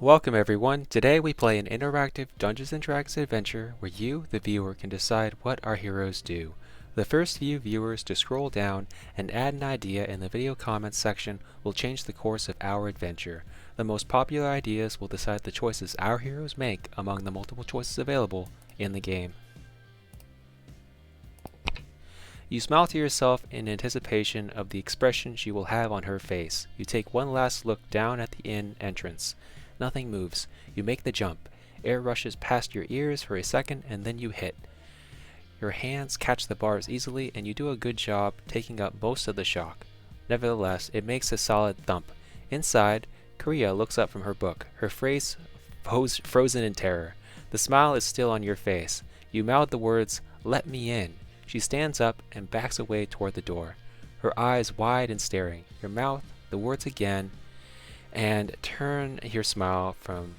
Welcome everyone. Today we play an interactive Dungeons & Dragons adventure where you, the viewer, can decide what our heroes do. The first few viewers to scroll down and add an idea in the video comments section will change the course of our adventure. The most popular ideas will decide the choices our heroes make among the multiple choices available in the game. You smile to yourself in anticipation of the expression she will have on her face. You take one last look down at the inn entrance. Nothing moves. You make the jump. Air rushes past your ears for a second and then you hit. Your hands catch the bars easily and you do a good job taking up most of the shock. Nevertheless, it makes a solid thump. Inside, Kriya looks up from her book, her face frozen in terror. The smile is still on your face. You mouth the words, "Let me in." She stands up and backs away toward the door, her eyes wide and staring. Your mouth the words again, and turn your smile from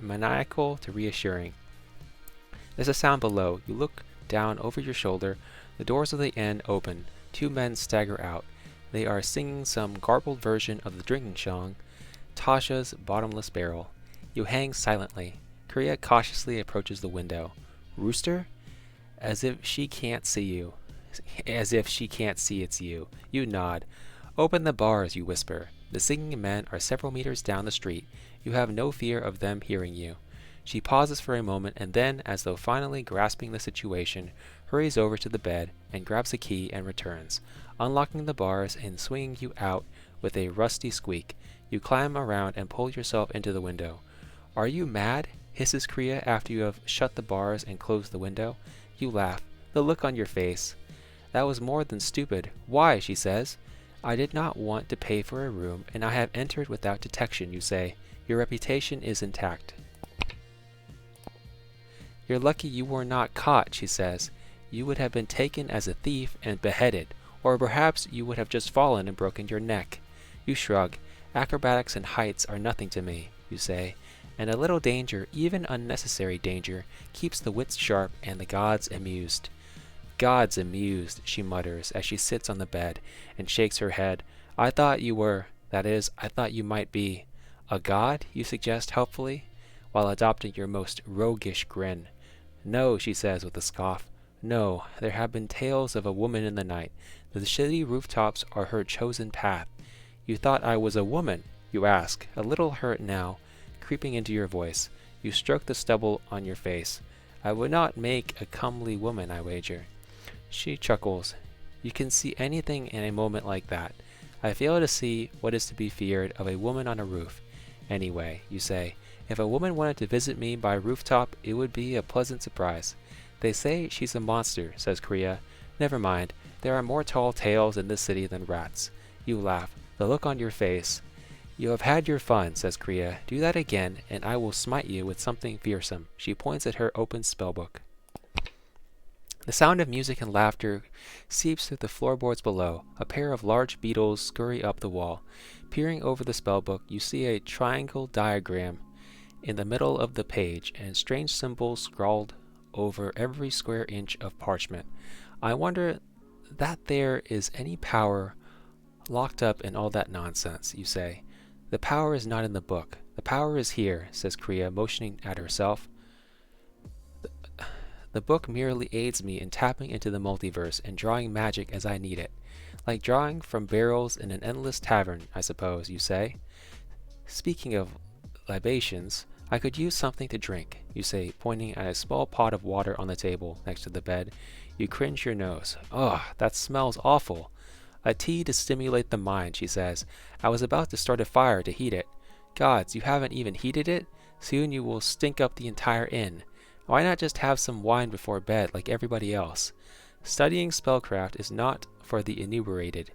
maniacal to reassuring. There's a sound below. You look down over your shoulder. The doors of the inn open. Two men stagger out. They are singing some garbled version of the drinking song, Tasha's Bottomless Barrel. You hang silently. Kriya cautiously approaches the window. "Rooster?" As if she can't see you. As if she can't see it's you. You nod. "Open the bars," you whisper. The singing men are several meters down the street. You have no fear of them hearing you. She pauses for a moment and then, as though finally grasping the situation, hurries over to the bed and grabs a key and returns, unlocking the bars and swinging you out with a rusty squeak. You climb around and pull yourself into the window. "Are you mad?" hisses Kriya after you have shut the bars and closed the window. You laugh, the look on your face. "That was more than stupid. Why?" she says. "I did not want to pay for a room, and I have entered without detection," you say. "Your reputation is intact." "You're lucky you were not caught," she says. "You would have been taken as a thief and beheaded, or perhaps you would have just fallen and broken your neck." You shrug. "Acrobatics and heights are nothing to me," you say. "And a little danger, even unnecessary danger, keeps the wits sharp and the gods amused." "Gods amused," she mutters as she sits on the bed and shakes her head. "I thought you were, that is, I thought you might be." "A god?" you suggest helpfully, while adopting your most roguish grin. "No," she says with a scoff. "No, there have been tales of a woman in the night. The city rooftops are her chosen path." "You thought I was a woman?" you ask, a little hurt now, creeping into your voice. You stroke the stubble on your face. "I would not make a comely woman, I wager." She chuckles. "You can see anything in a moment like that. I fail to see what is to be feared of a woman on a roof. Anyway," you say, "if a woman wanted to visit me by a rooftop, it would be a pleasant surprise." "They say she's a monster," says Kriya. "Never mind. There are more tall tales in this city than rats." You laugh, the look on your face. "You have had your fun," says Kriya. "Do that again, and I will smite you with something fearsome." She points at her open spellbook. The sound of music and laughter seeps through the floorboards below. A pair of large beetles scurry up the wall. Peering over the spellbook, you see a triangle diagram in the middle of the page and strange symbols scrawled over every square inch of parchment. "I wonder that there is any power locked up in all that nonsense," you say. "The power is not in the book. The power is here," says Kriya, motioning at herself. "The book merely aids me in tapping into the multiverse and drawing magic as I need it. Like drawing from barrels in an endless tavern, I suppose," you say. "Speaking of libations, I could use something to drink," you say, pointing at a small pot of water on the table next to the bed. You cringe your nose. "Ugh, that smells awful." "A tea to stimulate the mind," she says. "I was about to start a fire to heat it." "Gods, you haven't even heated it? Soon you will stink up the entire inn. Why not just have some wine before bed like everybody else?" "Studying spellcraft is not for the inebriated,"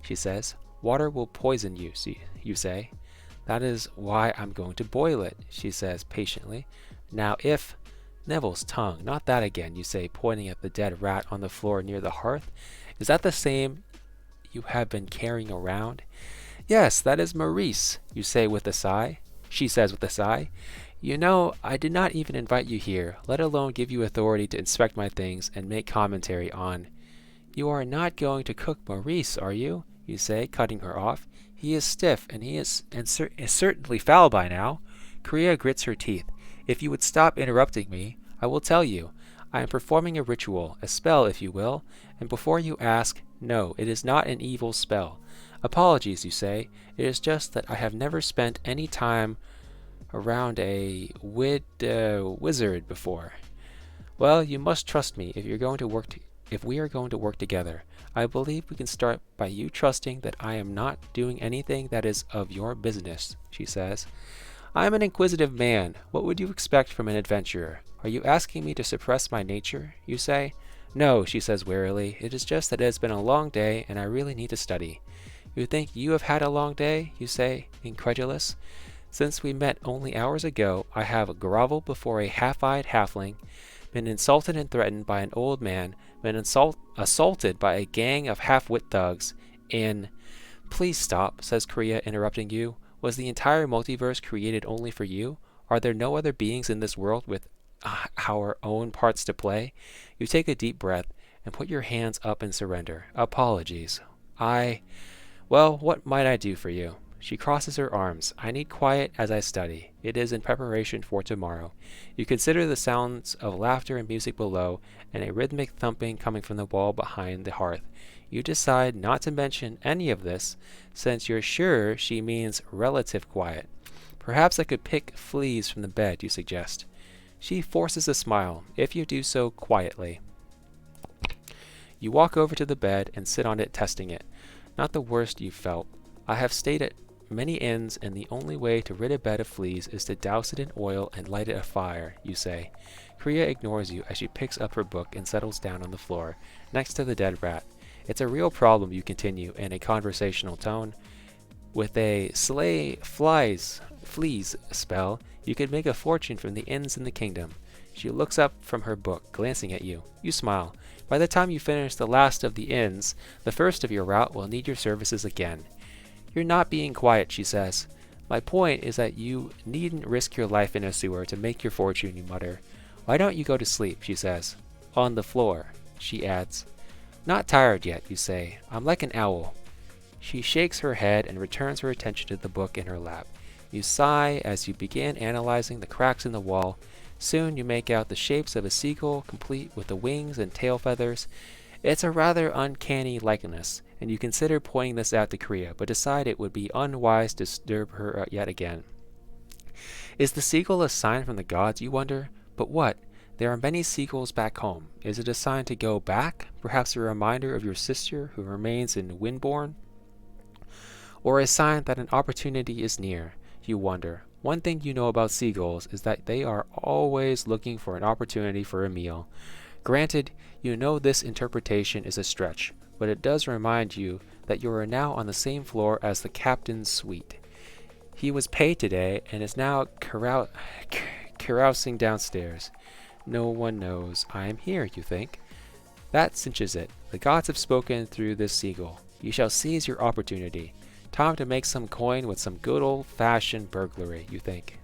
she says. "Water will poison you, you say." "That is why I'm going to boil it," she says patiently. "Now if—" "Neville's tongue, not that again," you say, pointing at the dead rat on the floor near the hearth. "Is that the same you have been carrying around?" "Yes, that is Maurice," you say with a sigh. She says with a sigh. "You know, I did not even invite you here, let alone give you authority to inspect my things and make commentary on—" "You are not going to cook Maurice, are you?" you say, cutting her off. He is stiff, and is certainly foul by now. Korea grits her teeth. If you would stop interrupting me, I will tell you. I am performing a ritual, a spell, if you will, and before you ask, no, it is not an evil spell. Apologies, you say. It is just that I have never spent any time around a wizard before. Well, you must trust me if we are going to work together. I believe we can start by you trusting that I am not doing anything that is of your business, she says. I am an inquisitive man. What would you expect from an adventurer? Are you asking me to suppress my nature, you say? No, she says wearily. It is just that it has been a long day, and I really need to study. You think you have had a long day, you say, incredulous. Since we met only hours ago, I have groveled before a half-eyed halfling, been insulted and threatened by an old man, been assaulted by a gang of half-wit thugs, and... Please stop, says Korea, interrupting you. Was the entire multiverse created only for you? Are there no other beings in this world with our own parts to play? You take a deep breath and put your hands up in surrender. Apologies. Well, what might I do for you? She crosses her arms. I need quiet as I study. It is in preparation for tomorrow. You consider the sounds of laughter and music below, and a rhythmic thumping coming from the wall behind the hearth. You decide not to mention any of this, since you're sure she means relative quiet. Perhaps I could pick fleas from the bed, you suggest. She forces a smile, if you do so quietly. You walk over to the bed and sit on it, testing it. Not the worst you've felt. I have stayed at many inns, and the only way to rid a bed of fleas is to douse it in oil and light it afire, you say. Korea ignores you as she picks up her book and settles down on the floor, next to the dead rat. It's a real problem, you continue, in a conversational tone. With a slay fleas spell, you could make a fortune from the inns in the kingdom. She looks up from her book, glancing at you. You smile. By the time you finish the last of the inns, the first of your route will need your services again. You're not being quiet, she says. My point is that you needn't risk your life in a sewer to make your fortune, you mutter. Why don't you go to sleep, she says. On the floor, she adds. Not tired yet, you say. I'm like an owl. She shakes her head and returns her attention to the book in her lap. You sigh as you begin analyzing the cracks in the wall. Soon you make out the shapes of a seagull, complete with the wings and tail feathers. It's a rather uncanny likeness, and you consider pointing this out to Korea, but decide it would be unwise to disturb her yet again. Is the seagull a sign from the gods, you wonder? But what? There are many seagulls back home. Is it a sign to go back? Perhaps a reminder of your sister who remains in Windborn? Or a sign that an opportunity is near, you wonder. One thing you know about seagulls is that they are always looking for an opportunity for a meal. Granted, you know this interpretation is a stretch, but it does remind you that you are now on the same floor as the captain's suite. He was paid today and is now carousing downstairs. No one knows I am here, you think. That cinches it. The gods have spoken through this seagull. You shall seize your opportunity. Time to make some coin with some good old-fashioned burglary, you think.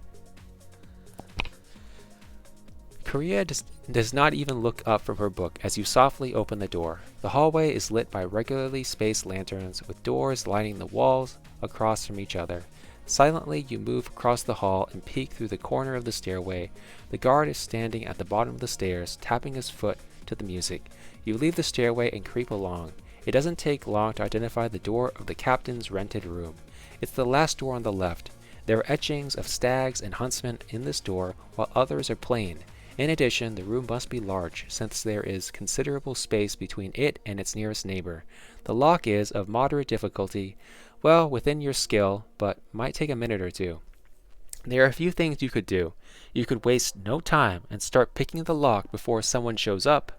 Korea does not even look up from her book as you softly open the door. The hallway is lit by regularly spaced lanterns, with doors lining the walls across from each other. Silently, you move across the hall and peek through the corner of the stairway. The guard is standing at the bottom of the stairs, tapping his foot to the music. You leave the stairway and creep along. It doesn't take long to identify the door of the captain's rented room. It's the last door on the left. There are etchings of stags and huntsmen in this door, while others are plain. In addition, the room must be large, since there is considerable space between it and its nearest neighbor. The lock is of moderate difficulty, well within your skill, but might take a minute or two. There are a few things you could do. You could waste no time and start picking the lock before someone shows up.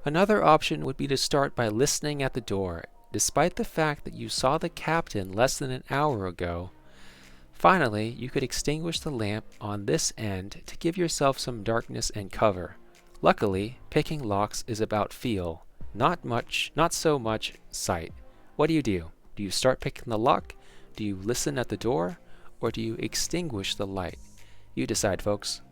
Another option would be to start by listening at the door, despite the fact that you saw the captain less than an hour ago. Finally, you could extinguish the lamp on this end to give yourself some darkness and cover. Luckily, picking locks is about feel, not so much sight. What do? Do you start picking the lock? Do you listen at the door? Or do you extinguish the light? You decide, folks.